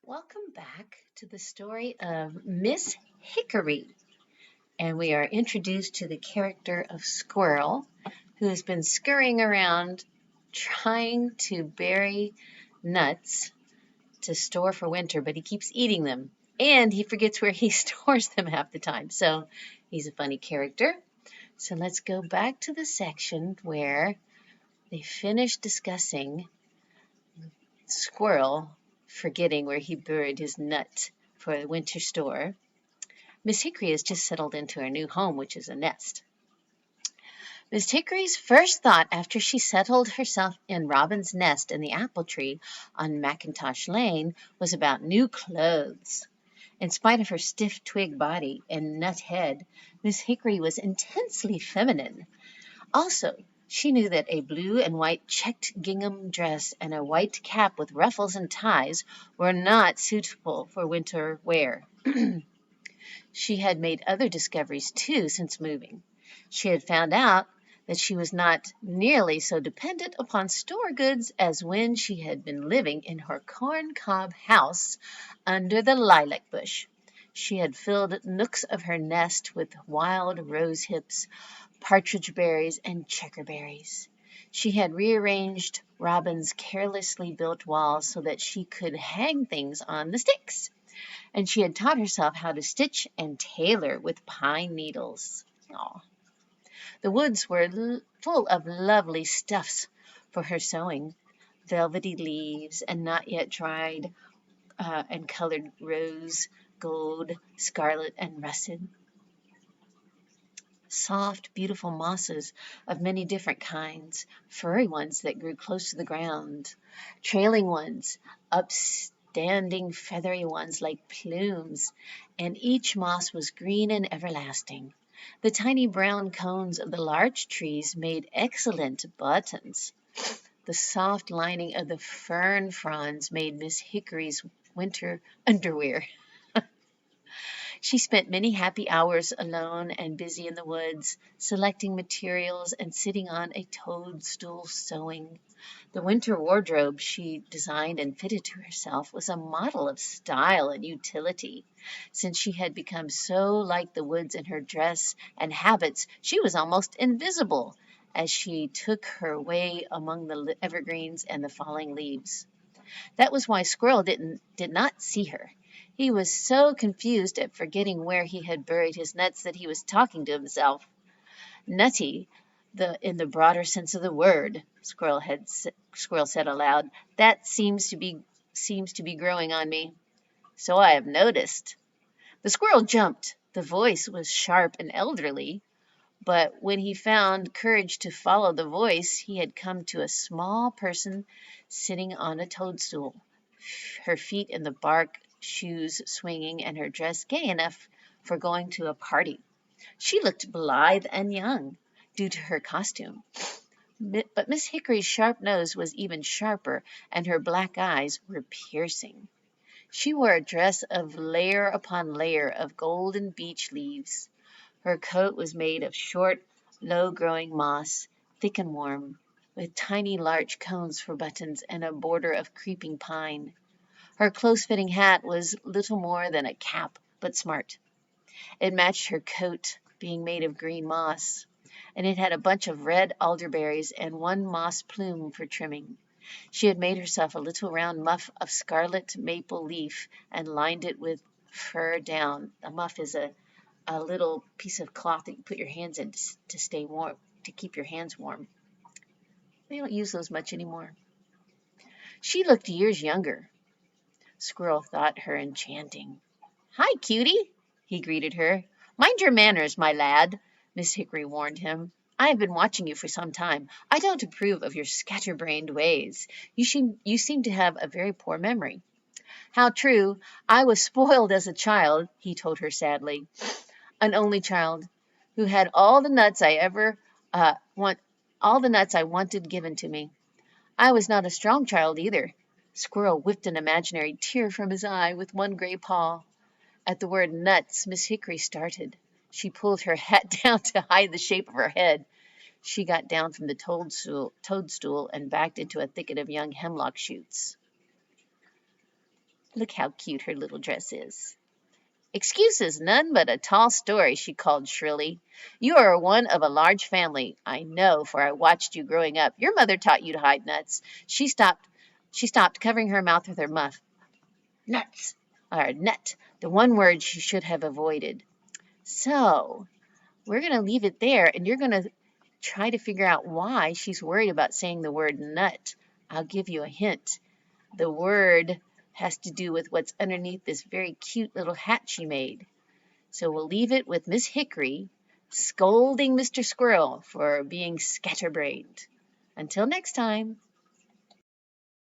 Welcome back to the story of Miss Hickory, and we are introduced to the character of Squirrel, who has been scurrying around trying to bury nuts to store for winter, but he keeps eating them, and he forgets where he stores them half the time. So he's a funny character. So let's go back to the section where they finish discussing Squirrel forgetting where he buried his nut for the winter store. Miss Hickory has just settled into her new home, which is a nest. Miss Hickory's first thought after she settled herself in Robin's nest in the apple tree on Mackintosh Lane was about new clothes. In spite of her stiff twig body and nut head, Miss Hickory was intensely feminine. Also, she knew that a blue and white checked gingham dress and a white cap with ruffles and ties were not suitable for winter wear. She had made other discoveries, too, since moving. She had found out that she was not nearly so dependent upon store goods as when she had been living in her corncob house under the lilac bush. She had filled nooks of her nest with wild rose hips, partridge berries, and checkerberries. She had rearranged Robin's carelessly built walls so that she could hang things on the sticks, and she had taught herself how to stitch and tailor with pine needles. Aw. The woods were full of lovely stuffs for her sewing, velvety leaves and not yet dried and colored rose, gold, scarlet, and russet. Soft, beautiful mosses of many different kinds, furry ones that grew close to the ground, trailing ones, upstanding feathery ones like plumes, and each moss was green and everlasting. The tiny brown cones of the large trees made excellent buttons. The soft lining of the fern fronds made Miss Hickory's winter underwear. She spent many happy hours alone and busy in the woods, selecting materials and sitting on a toadstool sewing. The winter wardrobe she designed and fitted to herself was a model of style and utility. Since she had become so like the woods in her dress and habits, she was almost invisible as she took her way among the evergreens and the falling leaves. That was why Squirrel did not see her. He was so confused at forgetting where he had buried his nuts that he was talking to himself. Nutty, in the broader sense of the word, Squirrel said aloud. That seems to be growing on me. So I have noticed. The squirrel jumped. The voice was sharp and elderly, but when he found courage to follow the voice, he had come to a small person sitting on a toadstool, her feet in the bark shoes swinging and her dress gay enough for going to a party. She looked blithe and young, due to her costume. But Miss Hickory's sharp nose was even sharper, and her black eyes were piercing. She wore a dress of layer upon layer of golden beech leaves. Her coat was made of short, low-growing moss, thick and warm, with tiny larch cones for buttons and a border of creeping pine. Her close-fitting hat was little more than a cap, but smart. It matched her coat, being made of green moss, and it had a bunch of red alderberries and one moss plume for trimming. She had made herself a little round muff of scarlet maple leaf and lined it with fur down. A muff is a little piece of cloth that you put your hands in to stay warm, to keep your hands warm. They don't use those much anymore. She looked years younger. Squirrel thought her enchanting. Hi, cutie, he greeted her. Mind your manners, my lad, Miss Hickory warned him. I have been watching you for some time. I don't approve of your scatterbrained ways. You seem to have a very poor memory. How true. I was spoiled as a child, he told her sadly. An only child who had all the nuts all the nuts I wanted given to me. I was not a strong child either. Squirrel whipped an imaginary tear from his eye with one gray paw. At the word nuts, Miss Hickory started. She pulled her hat down to hide the shape of her head. She got down from the toadstool and backed into a thicket of young hemlock shoots. Look how cute her little dress is. Excuses, none but a tall story, she called shrilly. You are one of a large family. I know, for I watched you growing up. Your mother taught you to hide nuts. She stopped, covering her mouth with her muff. Nuts, or nut, the one word she should have avoided. So, we're going to leave it there, and you're going to try to figure out why she's worried about saying the word nut. I'll give you a hint. The word has to do with what's underneath this very cute little hat she made. So we'll leave it with Miss Hickory scolding Mr. Squirrel for being scatterbrained. Until next time.